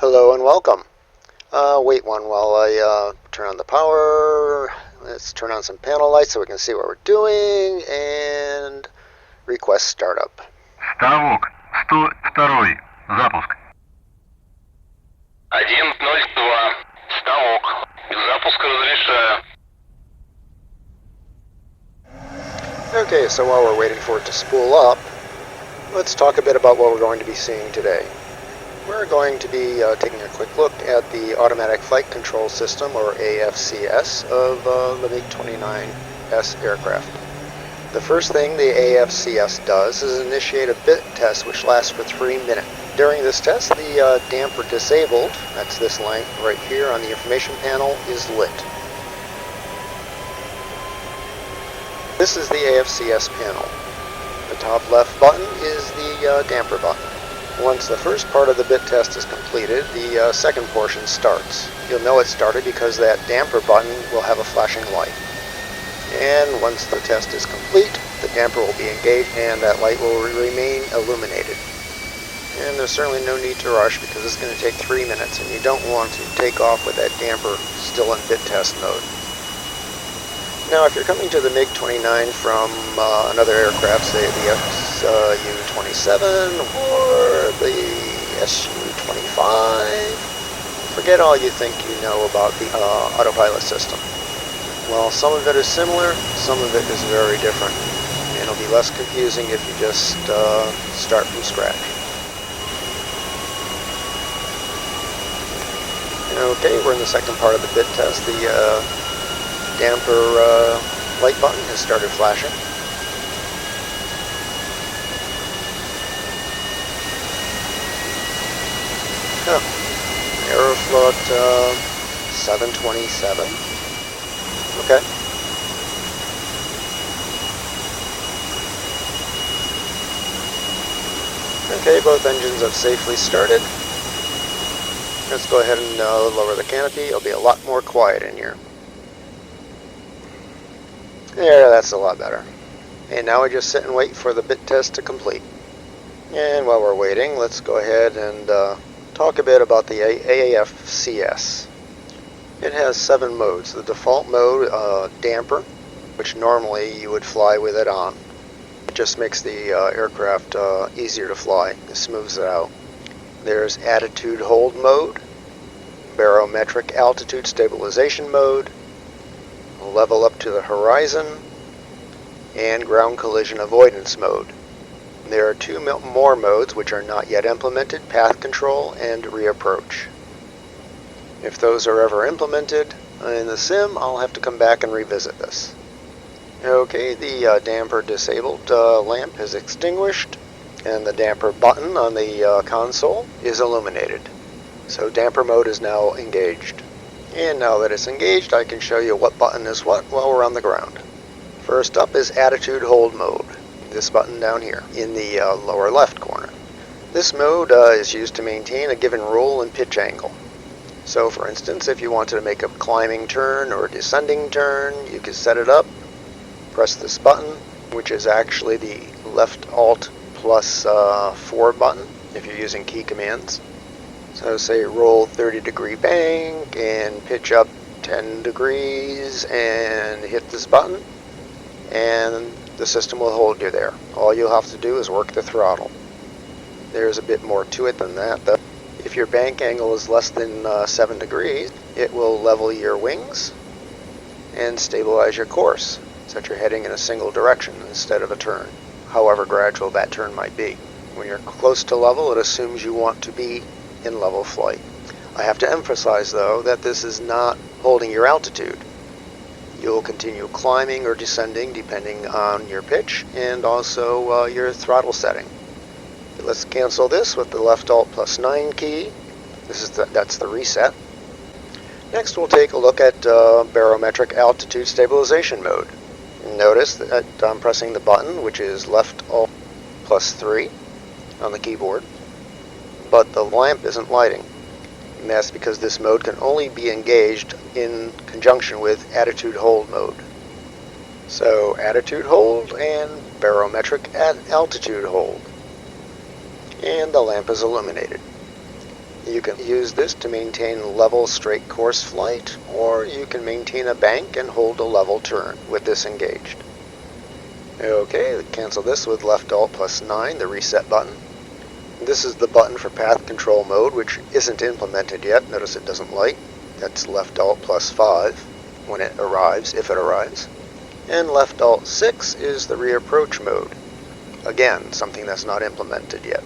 Hello and welcome. Wait one while I turn on the power. Let's turn on some panel lights so we can see what we're doing and request startup. Ставок 102. Запуск. 102. Ставок. Запуск разрешаю. Okay, so while we're waiting for it to spool up, let's talk a bit about what we're going to be seeing today. We're going to be taking a quick look at the Automatic Flight Control System, or AFCS, of the MiG-29S aircraft. The first thing the AFCS does is initiate a bit test which lasts for 3 minutes. During this test, the damper disabled, that's this line right here on the information panel, is lit. This is the AFCS panel. The top left button is the damper button. Once the first part of the bit test is completed, the second portion starts. You'll know it started because that damper button will have a flashing light. And once the test is complete, the damper will be engaged and that light will remain illuminated. And there's certainly no need to rush because it's going to take 3 minutes and you don't want to take off with that damper still in bit test mode. Now, if you're coming to the MiG-29 from another aircraft, say the Su-27 or the Su-25, forget all you think you know about the autopilot system. Well, some of it is similar, some of it is very different, and it'll be less confusing if you just start from scratch. Okay, we're in the second part of the bit test. The damper light button has started flashing. Aeroflot 727. Okay. Okay, both engines have safely started. Let's go ahead and lower the canopy. It'll be a lot more quiet in here. There, that's a lot better. And now we just sit and wait for the bit test to complete. And while we're waiting, let's go ahead and talk a bit about the AFCS. It has 7 modes. The default mode, damper, which normally you would fly with it on. It just makes the aircraft easier to fly. It smooths it out. There's attitude hold mode, barometric altitude stabilization mode, level up to the horizon, and ground collision avoidance mode. There are 2 more modes which are not yet implemented, path control and reapproach. If those are ever implemented in the sim, I'll have to come back and revisit this. Okay, the damper disabled lamp is extinguished and the damper button on the console is illuminated. So damper mode is now engaged. And now that it's engaged, I can show you what button is what while we're on the ground. First up is attitude hold mode. This button down here in the lower left corner. This mode is used to maintain a given roll and pitch angle. So for instance, if you wanted to make a climbing turn or a descending turn, you could set it up, press this button, which is actually the left alt plus 4 button if you're using key commands. So say roll 30-degree bank and pitch up 10 degrees and hit this button and the system will hold you there. All you'll have to do is work the throttle. There's a bit more to it than that though. If your bank angle is less than 7 degrees, it will level your wings and stabilize your course so that you're heading in a single direction instead of a turn, however gradual that turn might be. When you're close to level, it assumes you want to be in level flight. I have to emphasize though that this is not holding your altitude. You'll continue climbing or descending depending on your pitch and also your throttle setting. Let's cancel this with the left alt plus 9 key. That's the reset. Next we'll take a look at barometric altitude stabilization mode. Notice that I'm pressing the button which is left alt plus 3 on the keyboard, but the lamp isn't lighting. And that's because this mode can only be engaged in conjunction with attitude hold mode. So attitude hold and barometric altitude hold. And the lamp is illuminated. You can use this to maintain level straight course flight, or you can maintain a bank and hold a level turn with this engaged. Okay, cancel this with left alt plus 9, the reset button. This is the button for path control mode, which isn't implemented yet. Notice it doesn't light. That's left alt plus 5 when it arrives, if it arrives. And left alt 6 is the reapproach mode. Again, something that's not implemented yet.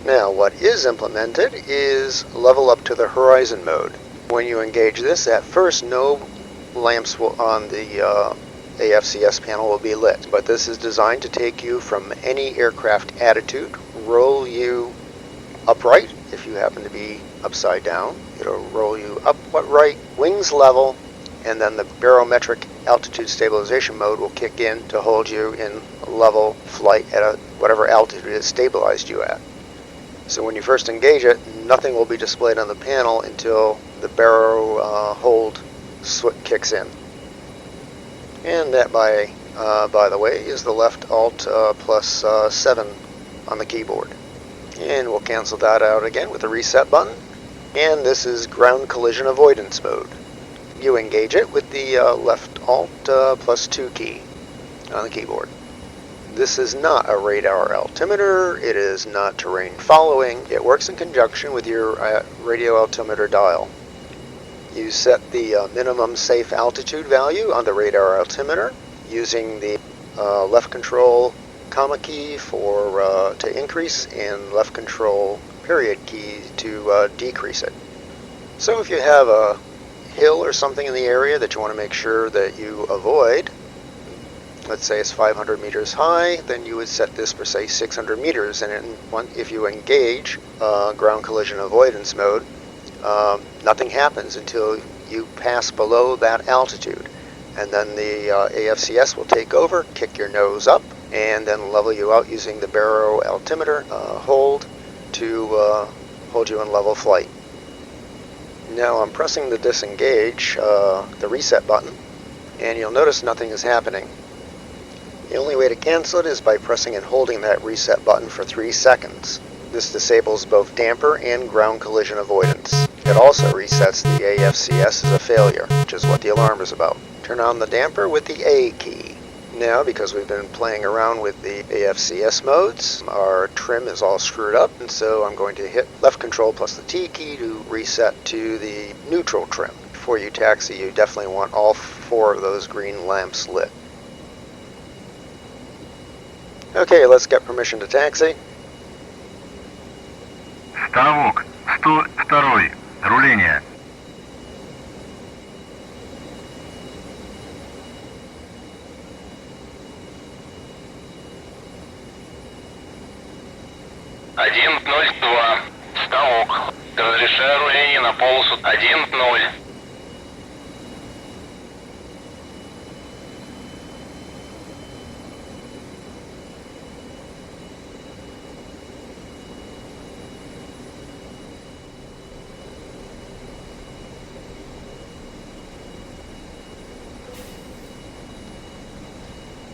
Now, what is implemented is level up to the horizon mode. When you engage this, at first no lamps on the AFCS panel will be lit, but this is designed to take you from any aircraft attitude, roll you upright if you happen to be upside down. It'll roll you upright, wings level, and then the barometric altitude stabilization mode will kick in to hold you in level flight at whatever altitude it stabilized you at. So when you first engage it, nothing will be displayed on the panel until the baro hold switch kicks in. And that, by the way, is the left alt plus 7 on the keyboard. And we'll cancel that out again with the reset button. And this is ground collision avoidance mode. You engage it with the left alt plus 2 key on the keyboard. This is not a radar altimeter, it is not terrain following, it works in conjunction with your radio altimeter dial. You set the minimum safe altitude value on the radar altimeter using the left control comma key to increase and left control period key to decrease it. So if you have a hill or something in the area that you want to make sure that you avoid, let's say it's 500 meters high, then you would set this for say 600 meters, and if you engage ground collision avoidance mode, nothing happens until you pass below that altitude, and then the AFCS will take over, kick your nose up, and then level you out using the baro altimeter hold to hold you in level flight. Now I'm pressing the disengage, the reset button, and you'll notice nothing is happening. The only way to cancel it is by pressing and holding that reset button for 3 seconds. This disables both damper and ground collision avoidance. It also resets the AFCS as a failure, which is what the alarm is about. Turn on the damper with the A key. Now, because we've been playing around with the AFCS modes, our trim is all screwed up, and so I'm going to hit left control plus the T key to reset to the neutral trim. Before you taxi, you definitely want all 4 of those green lamps lit. Okay, let's get permission to taxi. Ставок 102. Руление. Один, 02. Ставок. Разрешаю руление на полосу 1-0.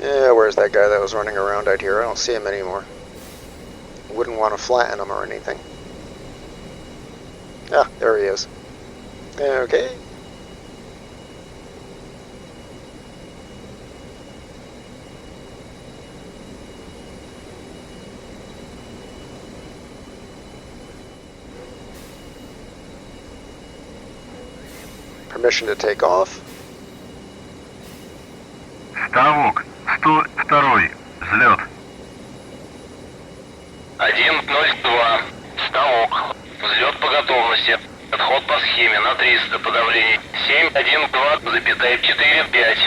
Yeah, where's that guy that was running around out here? I don't see him anymore. Wouldn't want to flatten him or anything. Ah, there he is. Okay. Permission to take off. Ставок 102. Взлет. 1-0-2. Ставок. Взлет по готовности. Отход по схеме на 300 по давлению. 7-1-2,4-5.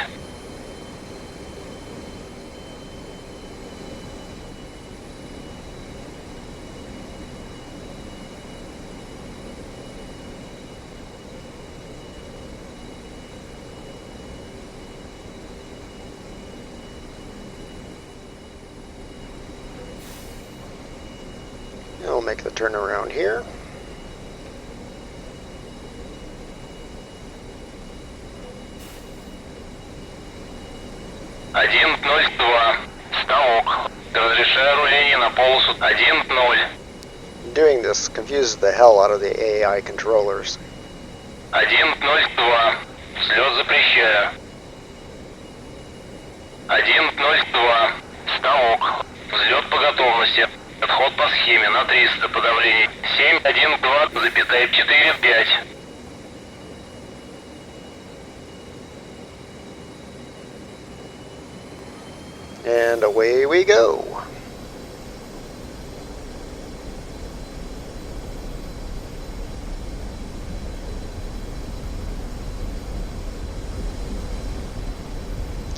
We'll make the turn around here. Один, 0-2. Ставок. Разрешаю руление на полосу 1-0. Doing this confuses the hell out of the AI controllers. 102. Взлет запрещаю. 102. Ставок. Взлет по готовности. Отход по схеме на 300 по давлению. 712,45. And away we go.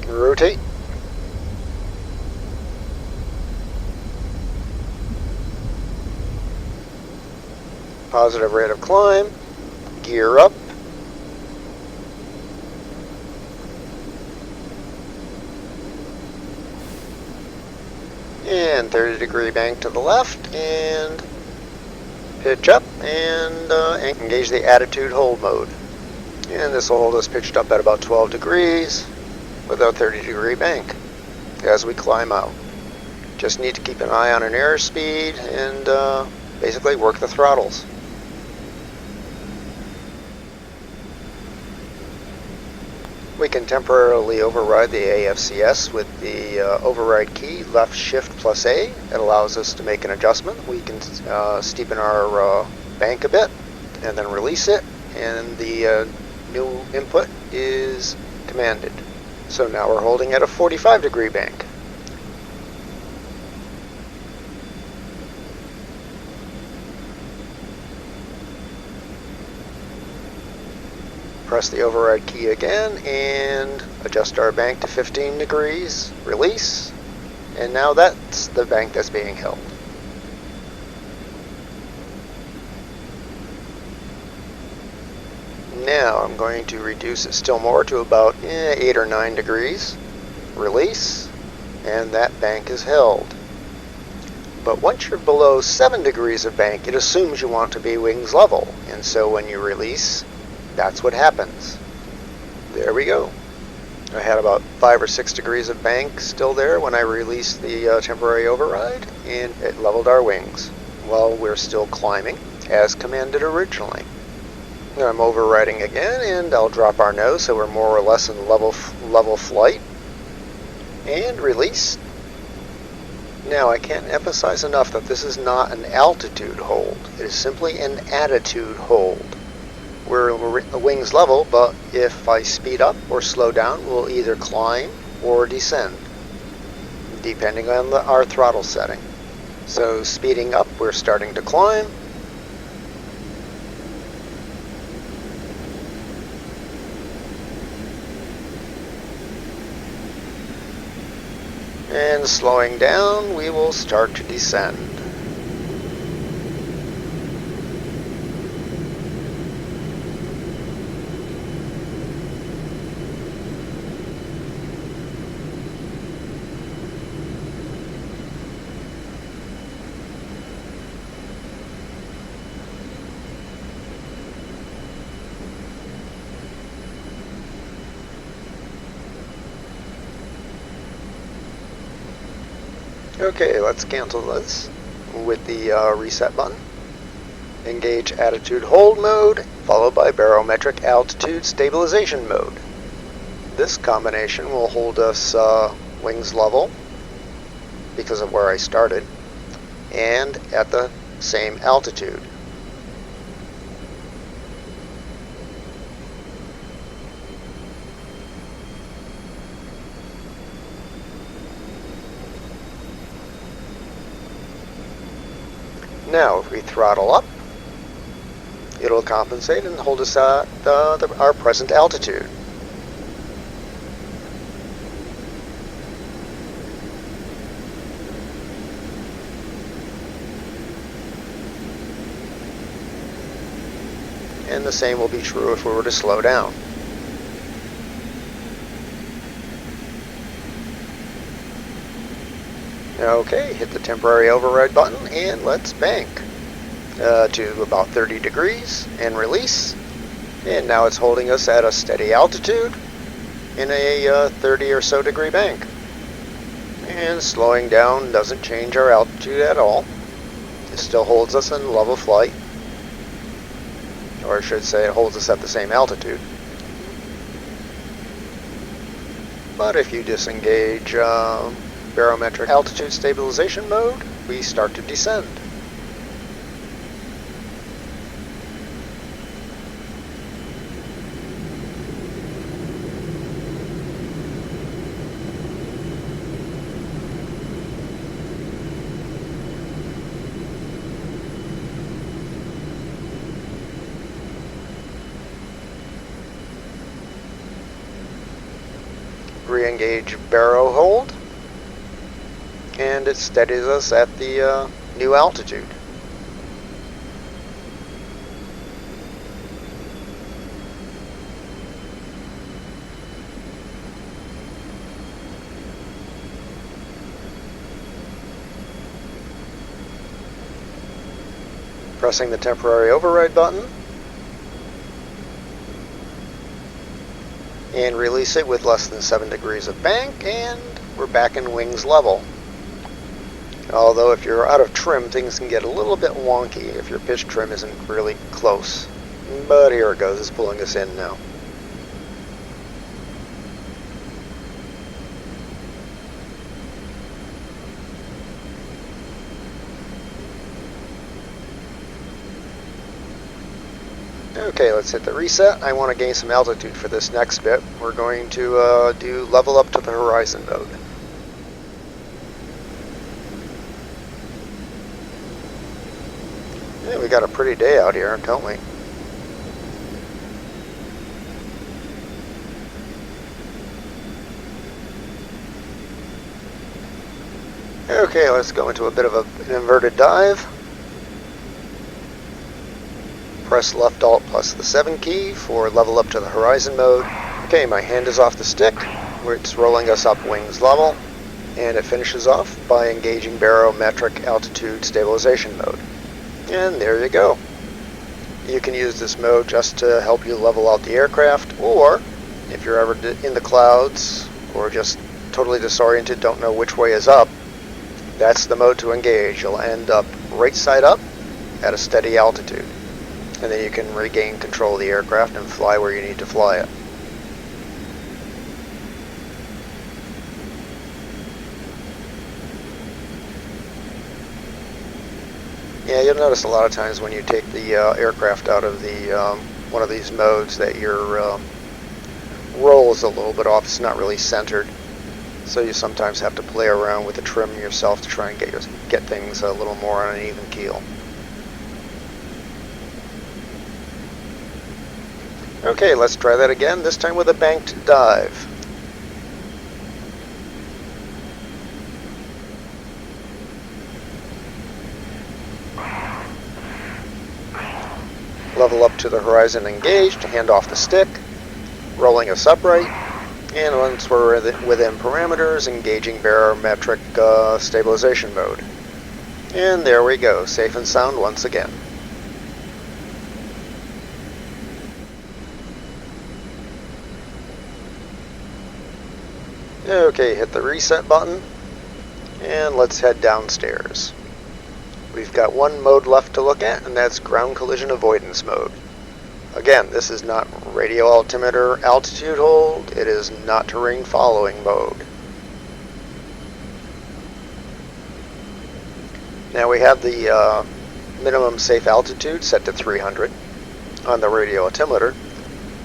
Rotate. Positive rate of climb. Gear up. And 30-degree bank to the left, and pitch up, and engage the attitude hold mode. And this will hold us pitched up at about 12 degrees with a 30-degree bank as we climb out. Just need to keep an eye on an airspeed and basically work the throttles. We can temporarily override the AFCS with the override key, left shift plus A. It allows us to make an adjustment. We can steepen our bank a bit and then release it, and the new input is commanded. So now we're holding at a 45-degree bank. Press the override key again and adjust our bank to 15 degrees, release, and now that's the bank that's being held. Now I'm going to reduce it still more to about 8 or 9 degrees, release, and that bank is held. But once you're below 7 degrees of bank, it assumes you want to be wings level, and so when you release, that's what happens. There we go. I had about 5 or 6 degrees of bank still there when I released the temporary override, and it leveled our wings while we're still climbing as commanded originally. Now I'm overriding again, and I'll drop our nose so we're more or less in level flight, and release. Now I can't emphasize enough that this is not an altitude hold. It is simply an attitude hold. We're wings level, but if I speed up or slow down, we'll either climb or descend, depending on our throttle setting. So speeding up, we're starting to climb. And slowing down, we will start to descend. Okay, let's cancel this with the reset button. Engage attitude hold mode, followed by barometric altitude stabilization mode. This combination will hold us wings level because of where I started and at the same altitude. Now, if we throttle up, it'll compensate and hold us at our present altitude. And the same will be true if we were to slow down. Okay, hit the temporary override button and let's bank to about 30 degrees and release. And now it's holding us at a steady altitude in a 30 or so degree bank. And slowing down doesn't change our altitude at all. It still holds us in level flight, or I should say it holds us at the same altitude. But if you disengage barometric altitude stabilization mode, we start to descend. Re-engage baro hold, and it steadies us at the new altitude. Pressing the temporary override button, and release it with less than 7 degrees of bank, and we're back in wings level. Although if you're out of trim, things can get a little bit wonky if your pitch trim isn't really close. But here it goes, it's pulling us in now. Okay, let's hit the reset. I want to gain some altitude for this next bit. We're going to do level up to the horizon mode. Yeah, we got a pretty day out here, don't we? Okay, let's go into a bit of an inverted dive. Press left alt plus the 7 key for level up to the horizon mode. Okay, my hand is off the stick. It's rolling us up wings level, and it finishes off by engaging barometric altitude stabilization mode. And there you go. You can use this mode just to help you level out the aircraft, or if you're ever in the clouds or just totally disoriented, don't know which way is up, that's the mode to engage. You'll end up right side up at a steady altitude, and then you can regain control of the aircraft and fly where you need to fly it. Yeah, you'll notice a lot of times when you take the aircraft out of the one of these modes that your roll is a little bit off. It's not really centered, so you sometimes have to play around with the trim yourself to try and get things a little more on an even keel. Okay, let's try that again, this time with a banked dive. Level up to the horizon engaged, hand off the stick, rolling us upright, and once we're within parameters, engaging barometric stabilization mode. And there we go, safe and sound once again. Okay, hit the reset button, and let's head downstairs. We've got one mode left to look at, and that's ground collision avoidance mode. Again, this is not radio altimeter altitude hold, it is not terrain following mode. Now we have the minimum safe altitude set to 300 on the radio altimeter.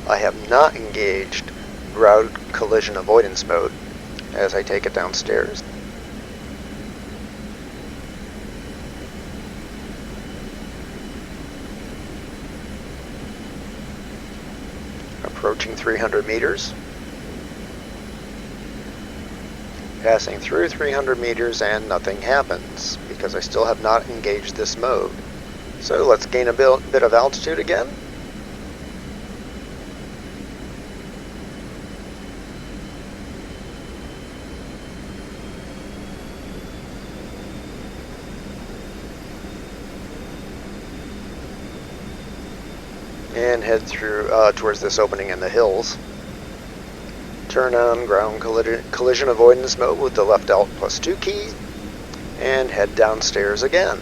I have not engaged ground collision avoidance mode as I take it downstairs. Approaching 300 meters. Passing through 300 meters and nothing happens because I still have not engaged this mode. So let's gain a bit of altitude again. And head through towards this opening in the hills. Turn on ground collision avoidance mode with the left alt plus 2 key, and head downstairs again.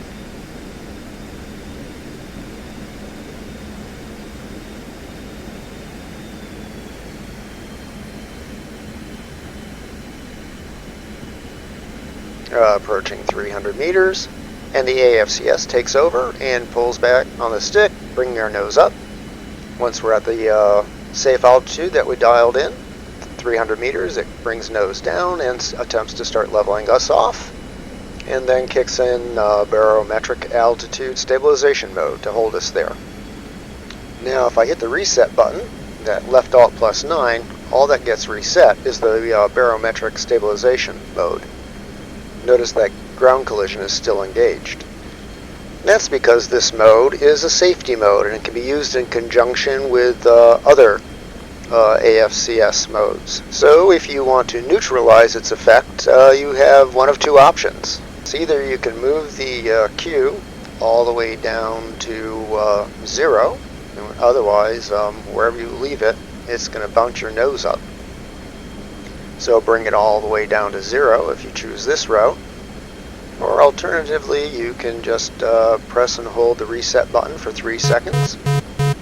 approaching 300 meters, and the AFCS takes over and pulls back on the stick, bringing our nose up. Once we're at the safe altitude that we dialed in, 300 meters, it brings nose down and attempts to start leveling us off, and then kicks in barometric altitude stabilization mode to hold us there. Now if I hit the reset button, that left alt +9, all that gets reset is the barometric stabilization mode. Notice that ground collision is still engaged. That's because this mode is a safety mode and it can be used in conjunction with other AFCS modes. So if you want to neutralize its effect, you have one of two options. It's either you can move the Q all the way down to 0, and otherwise wherever you leave it, it's going to bounce your nose up. So bring it all the way down to 0 if you choose this route. Or alternatively, you can just press and hold the reset button for 3 seconds,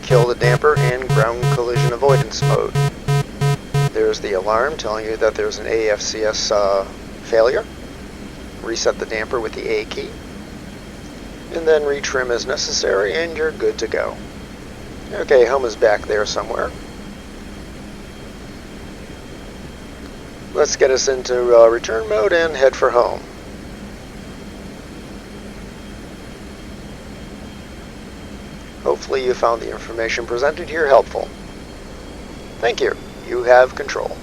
kill the damper in ground collision avoidance mode. There's the alarm telling you that there's an AFCS failure. Reset the damper with the A key, and then retrim as necessary, and you're good to go. Okay, home is back there somewhere. Let's get us into return mode and head for home. Hopefully you found the information presented here helpful. Thank you. You have control.